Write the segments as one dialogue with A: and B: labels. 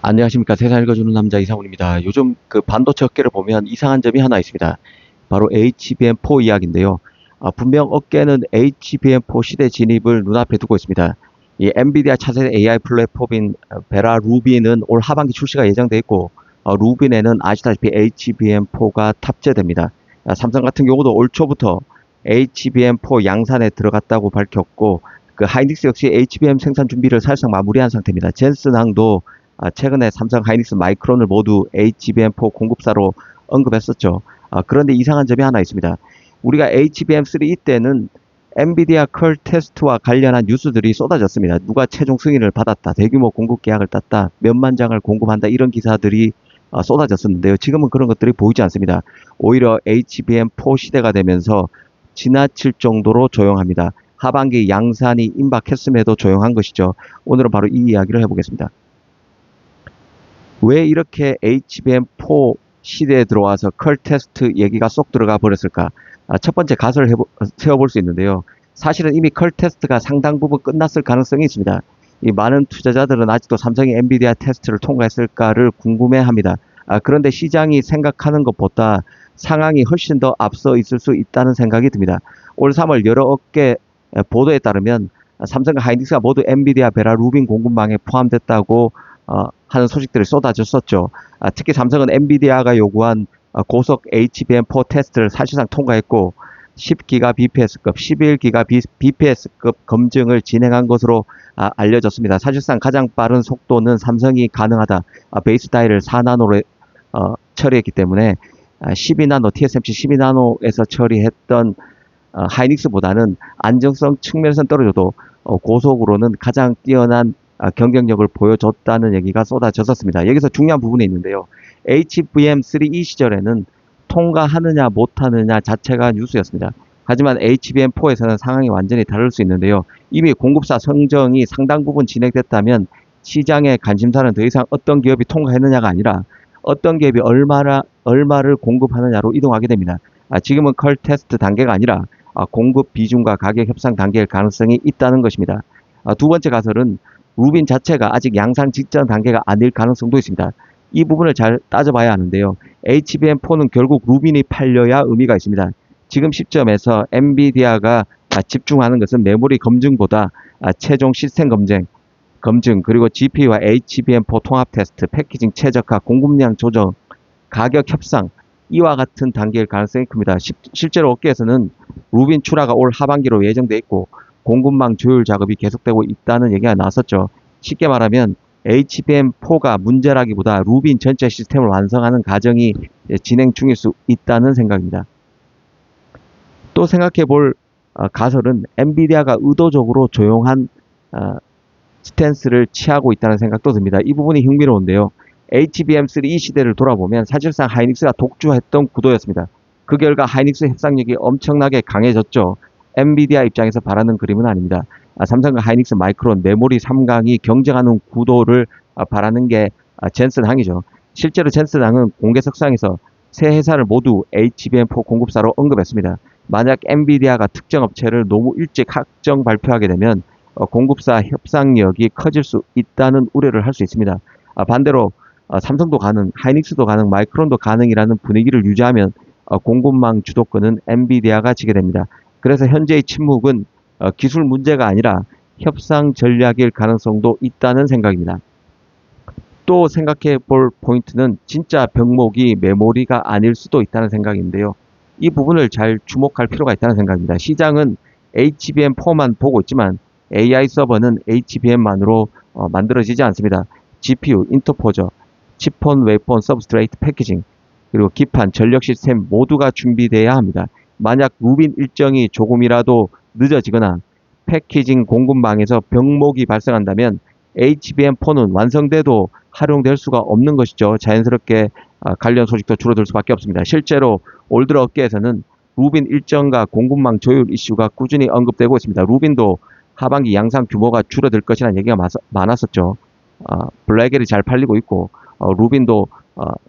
A: 안녕하십니까. 세상 읽어주는 남자 이상훈입니다. 요즘 그 반도체 업계를 보면 이상한 점이 하나 있습니다. 바로 HBM4 이야기인데요. 분명 업계는 HBM4 시대 진입을 눈앞에 두고 있습니다. 이 엔비디아 차세대 AI 플랫폼인 베라 루비는 올 하반기 출시가 예정돼 있고, 루빈에는 아시다시피 HBM4가 탑재됩니다. 삼성 같은 경우도 올 초부터 HBM4 양산에 들어갔다고 밝혔고, 그 하이닉스 역시 HBM 생산 준비를 사실상 마무리한 상태입니다. 젠슨항도 최근에 삼성, 하이닉스, 마이크론을 모두 HBM4 공급사로 언급했었죠. 그런데 이상한 점이 하나 있습니다. 우리가 HBM3 때는 엔비디아 컬 테스트와 관련한 뉴스들이 쏟아졌습니다. 누가 최종 승인을 받았다, 대규모 공급 계약을 땄다, 몇만 장을 공급한다, 이런 기사들이 쏟아졌었는데요. 지금은 그런 것들이 보이지 않습니다. 오히려 HBM4 시대가 되면서 지나칠 정도로 조용합니다. 하반기 양산이 임박했음에도 조용한 것이죠. 오늘은 바로 이 이야기를 해보겠습니다. 왜 이렇게 HBM4 시대에 들어와서 컬 테스트 얘기가 쏙 들어가 버렸을까? 첫 번째 가설을 세워볼 수 있는데요. 사실은 이미 컬 테스트가 상당 부분 끝났을 가능성이 있습니다. 이 많은 투자자들은 아직도 삼성이 엔비디아 테스트를 통과했을까를 궁금해합니다. 그런데 시장이 생각하는 것보다 상황이 훨씬 더 앞서 있을 수 있다는 생각이 듭니다. 올 3월 여러 업계 보도에 따르면 삼성과 하이닉스가 모두 엔비디아 베라 루빈 공급망에 포함됐다고 하는 소식들이 쏟아졌었죠. 특히 삼성은 엔비디아가 요구한 고속 HBM4 테스트를 사실상 통과했고 10기가 BPS급, 11기가 BPS급 검증을 진행한 것으로 알려졌습니다. 사실상 가장 빠른 속도는 삼성이 가능하다. 베이스 다이를 4나노로 처리했기 때문에 12나노, TSMC 12나노에서 처리했던 하이닉스보다는 안정성 측면에서는 떨어져도 고속으로는 가장 뛰어난 경쟁력을 보여줬다는 얘기가 쏟아졌었습니다. 여기서 중요한 부분이 있는데요. HBM3E 시절에는 통과하느냐 못하느냐 자체가 뉴스였습니다. 하지만 HBM4에서는 상황이 완전히 다를 수 있는데요. 이미 공급사 선정이 상당 부분 진행됐다면 시장의 관심사는 더 이상 어떤 기업이 통과했느냐가 아니라 어떤 기업이 얼마를 공급하느냐로 이동하게 됩니다. 지금은 컬 테스트 단계가 아니라 공급 비중과 가격 협상 단계일 가능성이 있다는 것입니다. 두 번째 가설은 루빈 자체가 아직 양산 직전 단계가 아닐 가능성도 있습니다. 이 부분을 잘 따져봐야 하는데요. HBM4는 결국 루빈이 팔려야 의미가 있습니다. 지금 시점에서 엔비디아가 집중하는 것은 메모리 검증보다 최종 시스템 검증 그리고 GPU와 HBM4 통합 테스트, 패키징 최적화, 공급량 조정, 가격 협상 이와 같은 단계일 가능성이 큽니다. 실제로 업계에서는 루빈 출하가 올 하반기로 예정돼 있고 공급망 조율 작업이 계속되고 있다는 얘기가 나왔었죠. 쉽게 말하면 HBM4가 문제라기보다 루빈 전체 시스템을 완성하는 과정이 진행 중일 수 있다는 생각입니다. 또 생각해 볼 가설은 엔비디아가 의도적으로 조용한 스탠스를 취하고 있다는 생각도 듭니다. 이 부분이 흥미로운데요. HBM3E 시대를 돌아보면 사실상 하이닉스가 독주했던 구도였습니다. 그 결과 하이닉스 협상력이 엄청나게 강해졌죠. 엔비디아 입장에서 바라는 그림은 아닙니다. 삼성과 하이닉스, 마이크론, 메모리 3강이 경쟁하는 구도를 바라는 게 젠슨항이죠. 실제로 젠슨항은 공개석상에서 세 회사를 모두 HBM4 공급사로 언급했습니다. 만약 엔비디아가 특정 업체를 너무 일찍 확정 발표하게 되면 공급사 협상력이 커질 수 있다는 우려를 할 수 있습니다. 반대로 삼성도 가능, 하이닉스도 가능, 마이크론도 가능이라는 분위기를 유지하면 공급망 주도권은 엔비디아가 지게 됩니다. 그래서 현재의 침묵은 기술 문제가 아니라 협상 전략일 가능성도 있다는 생각입니다. 또 생각해 볼 포인트는 진짜 병목이 메모리가 아닐 수도 있다는 생각인데요. 이 부분을 잘 주목할 필요가 있다는 생각입니다. 시장은 HBM4만 보고 있지만 AI 서버는 HBM만으로 만들어지지 않습니다. GPU, 인터포저, 칩온, 웨이폰, 서브스트레이트, 패키징, 그리고 기판, 전력 시스템 모두가 준비되어야 합니다. 만약 루빈 일정이 조금이라도 늦어지거나 패키징 공급망에서 병목이 발생한다면 HBM4는 완성돼도 활용될 수가 없는 것이죠. 자연스럽게 관련 소식도 줄어들 수밖에 없습니다. 실제로 올 들어 업계에서는 루빈 일정과 공급망 조율 이슈가 꾸준히 언급되고 있습니다. 루빈도 하반기 양산 규모가 줄어들 것이라는 얘기가 많았었죠. 블랙엘이 잘 팔리고 있고 루빈도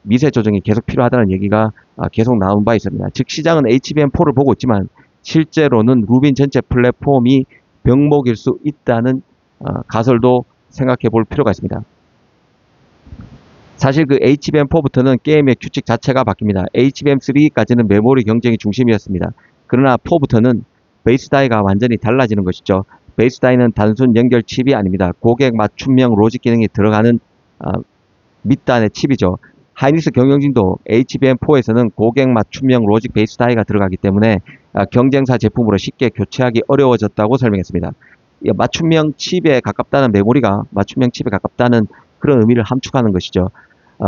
A: 미세 조정이 계속 필요하다는 얘기가 계속 나온 바 있습니다. 즉 시장은 HBM4를 보고 있지만 실제로는 루빈 전체 플랫폼이 병목일 수 있다는 가설도 생각해 볼 필요가 있습니다. 사실 그 HBM4부터는 게임의 규칙 자체가 바뀝니다. HBM3까지는 메모리 경쟁이 중심이었습니다. 그러나 4부터는 베이스 다이가 완전히 달라지는 것이죠. 베이스 다이는 단순 연결 칩이 아닙니다. 고객 맞춤형 로직 기능이 들어가는 밑단의 칩이죠. 하이닉스 경영진도 HBM4에서는 고객 맞춤형 로직 베이스 다이가 들어가기 때문에 경쟁사 제품으로 쉽게 교체하기 어려워졌다고 설명했습니다. 맞춤형 칩에 가깝다는 메모리가 맞춤형 칩에 가깝다는 그런 의미를 함축하는 것이죠.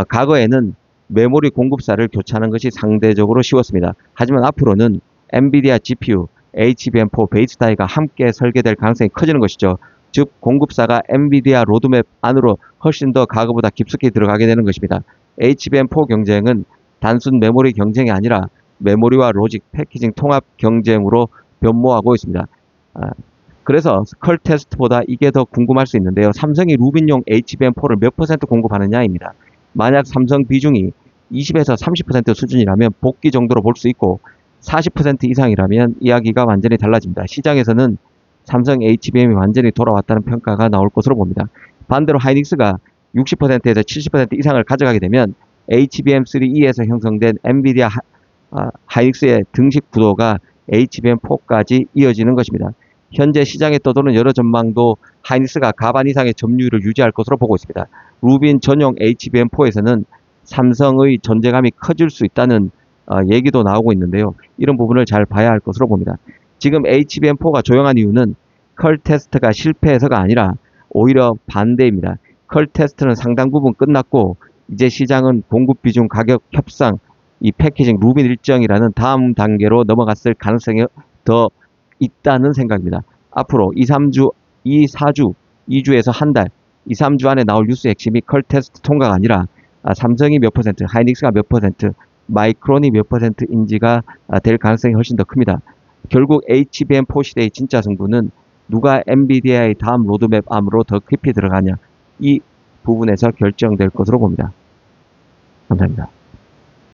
A: 과거에는 메모리 공급사를 교체하는 것이 상대적으로 쉬웠습니다. 하지만 앞으로는 엔비디아 GPU, HBM4 베이스 다이가 함께 설계될 가능성이 커지는 것이죠. 즉 공급사가 엔비디아 로드맵 안으로 훨씬 더 과거보다 깊숙이 들어가게 되는 것입니다. HBM4 경쟁은 단순 메모리 경쟁이 아니라 메모리와 로직, 패키징 통합 경쟁으로 변모하고 있습니다. 그래서 컬 테스트보다 이게 더 궁금할 수 있는데요. 삼성이 루빈용 HBM4를 몇 퍼센트 공급하느냐입니다. 만약 삼성 비중이 20에서 30% 수준이라면 복귀 정도로 볼 수 있고 40% 이상이라면 이야기가 완전히 달라집니다. 시장에서는 삼성 HBM이 완전히 돌아왔다는 평가가 나올 것으로 봅니다. 반대로 하이닉스가 60%에서 70% 이상을 가져가게 되면 HBM3E에서 형성된 엔비디아 하이닉스의 등식 구도가 HBM4까지 이어지는 것입니다. 현재 시장에 떠도는 여러 전망도 하이닉스가 가반 이상의 점유율을 유지할 것으로 보고 있습니다. 루빈 전용 HBM4에서는 삼성의 존재감이 커질 수 있다는 얘기도 나오고 있는데요. 이런 부분을 잘 봐야 할 것으로 봅니다. 지금 HBM4가 조용한 이유는 컬 테스트가 실패해서가 아니라 오히려 반대입니다. 컬 테스트는 상당 부분 끝났고 이제 시장은 공급 비중 가격 협상, 이 패키징 루빈 일정이라는 다음 단계로 넘어갔을 가능성이 더 있다는 생각입니다. 앞으로 2주에서 한 달, 2, 3주 안에 나올 뉴스 핵심이 컬 테스트 통과가 아니라 삼성이 몇 퍼센트, 하이닉스가 몇 퍼센트, 마이크론이 몇 퍼센트인지가 될 가능성이 훨씬 더 큽니다. 결국 HBM4 시대의 진짜 승부는 누가 엔비디아의 다음 로드맵 암으로 더 깊이 들어가냐, 이 부분에서 결정될 것으로 봅니다. 감사합니다.